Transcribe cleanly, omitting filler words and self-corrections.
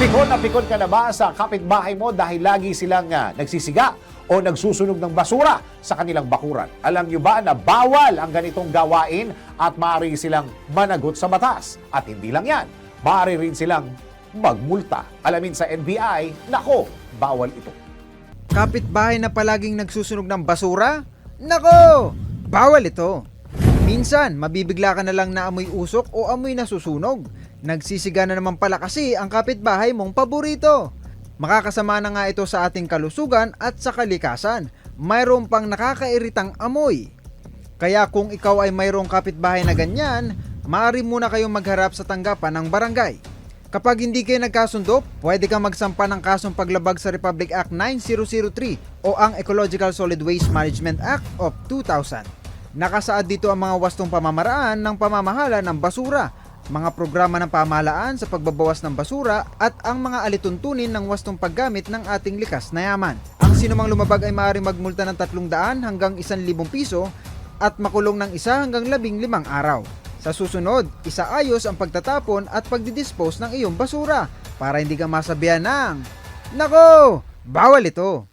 Pikon ka na ba sa kapitbahay mo dahil lagi silang nagsisiga o nagsusunog ng basura sa kanilang bakuran? Alam nyo ba na bawal ang ganitong gawain at maaari silang managot sa batas? At hindi lang yan, maaari rin silang magmulta. Alamin sa NBI, nako, bawal ito. Kapitbahay na palaging nagsusunog ng basura? Nako! Bawal ito! Minsan, mabibigla ka na lang na amoy usok o amoy nasusunog. Nagsisiga na naman pala kasi ang kapitbahay mong paborito. Makakasama na nga ito sa ating kalusugan at sa kalikasan. Mayroon pang nakakairitang amoy. Kaya kung ikaw ay mayroong kapitbahay na ganyan, maaari muna kayong magharap sa tanggapan ng barangay. Kapag hindi kayo nagkasundo, pwede kang magsampa ng kasong paglabag sa Republic Act 9003 o ang Ecological Solid Waste Management Act of 2000. Nakasaad dito ang mga wastong pamamaraan ng pamamahala ng basura, mga programa ng pamahalaan sa pagbabawas ng basura at ang mga alituntunin ng wastong paggamit ng ating likas na yaman. Ang sinumang lumabag ay maaaring magmulta ng 300 hanggang 1,000 piso at makulong ng 1 hanggang 15 araw. Sa susunod, isaayos ang pagtatapon at pagdidispose ng iyong basura para hindi ka masabihan ng, nako, bawal ito!